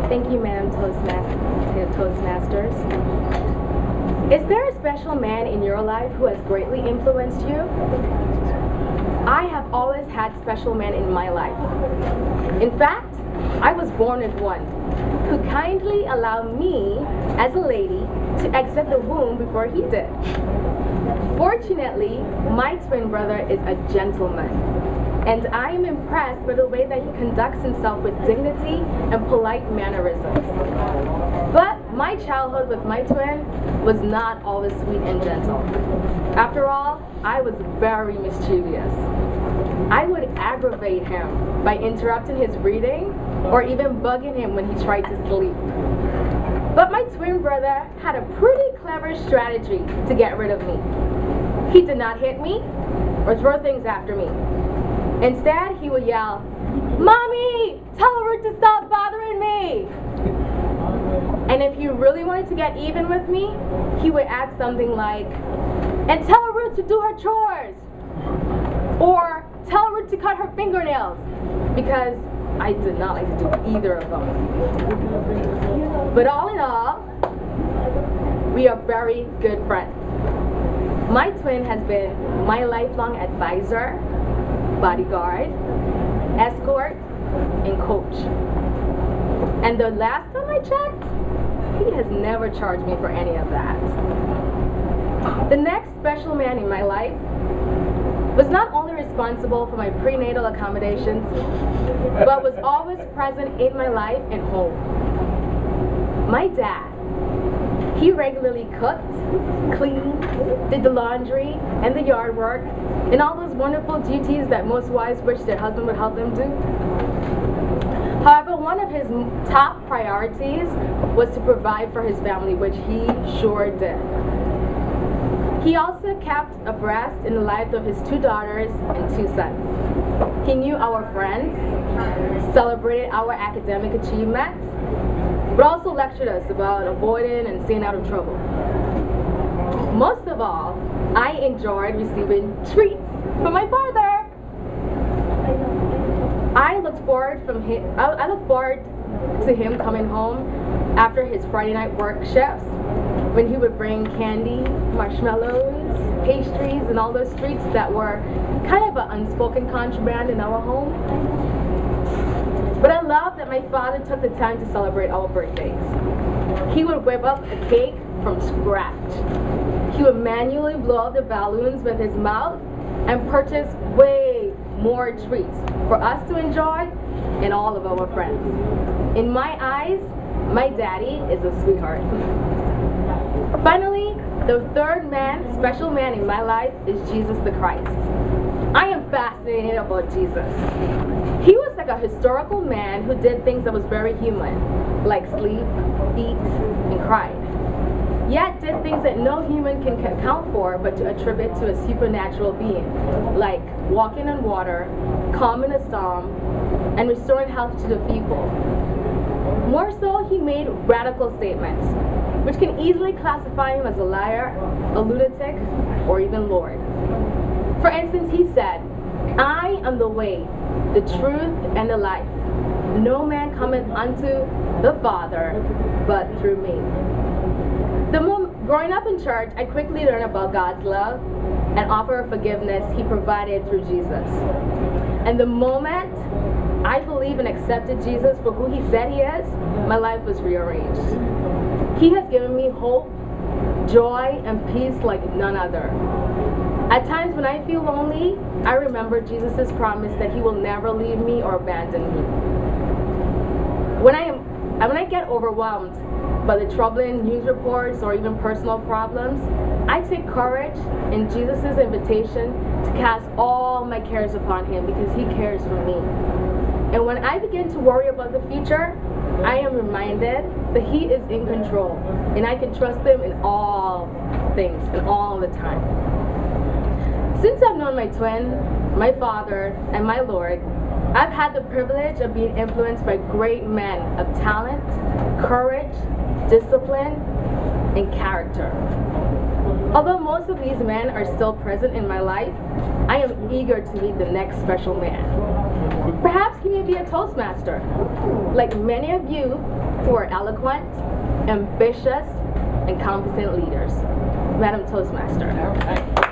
Thank you, Madam Toastmasters. Is there a special man in your life who has greatly influenced you? I have always had special men in my life. In fact, I was born with one who kindly allowed me, as a lady, to exit the womb before he did. Fortunately, my twin brother is a gentleman, and I am impressed by the way that he conducts himself with dignity and polite mannerisms. But my childhood with my twin was not always sweet and gentle. After all, I was very mischievous. I would aggravate him by interrupting his reading or even bugging him when he tried to sleep. But my twin brother had a pretty clever strategy to get rid of me. He did not hit me or throw things after me. Instead, he would yell, "Mommy, tell Ruth to stop bothering me!" And if he really wanted to get even with me, he would add something like, "And tell Ruth to do her chores!" Or, "Tell Ruth to cut her fingernails," because I did not like to do either of them. But all in all, we are very good friends. My twin has been my lifelong advisor, bodyguard, escort, and coach. And the last time I checked, he has never charged me for any of that. The next special man in my life was not only responsible for my prenatal accommodations, but was always present in my life and home. My dad. He regularly cooked, cleaned, did the laundry, and the yard work, and all those wonderful duties that most wives wish their husband would help them do. However, one of his top priorities was to provide for his family, which he sure did. He also kept abreast in the lives of his 2 daughters and 2 sons. He knew our friends, celebrated our academic achievements, but also lectured us about avoiding and staying out of trouble. Most of all, I enjoyed receiving treats from my father. I looked forward to him coming home after his Friday night work shifts, when he would bring candy, marshmallows, pastries, and all those treats that were kind of an unspoken contraband in our home. But I love that my father took the time to celebrate our birthdays. He would whip up a cake from scratch. He would manually blow out the balloons with his mouth and purchase way more treats for us to enjoy and all of our friends. In my eyes, my daddy is a sweetheart. Finally, the third special man in my life is Jesus the Christ. I am fascinated about Jesus. He was like a historical man who did things that was very human, like sleep, eat, and cry. Yet did things that no human can account for but to attribute to a supernatural being, like walking on water, calming a storm, and restoring health to the people. More so, he made radical statements, which can easily classify him as a liar, a lunatic, or even Lord. For instance, he said, "I am the way, the truth, and the life. No man cometh unto the Father but through me." Growing up in church, I quickly learned about God's love and offer of forgiveness he provided through Jesus. And the moment I believed and accepted Jesus for who he said he is, my life was rearranged. He has given me hope, joy, and peace like none other. At times when I feel lonely, I remember Jesus' promise that he will never leave me or abandon me. When I get overwhelmed by the troubling news reports or even personal problems, I take courage in Jesus' invitation to cast all my cares upon him because he cares for me. And when I begin to worry about the future, I am reminded that he is in control and I can trust him in all things and all the time. Since I've known my twin, my father, and my Lord, I've had the privilege of being influenced by great men of talent, courage, discipline, and character. Although most of these men are still present in my life, I am eager to meet the next special man. Perhaps he may be a Toastmaster, like many of you who are eloquent, ambitious, and competent leaders. Madam Toastmaster.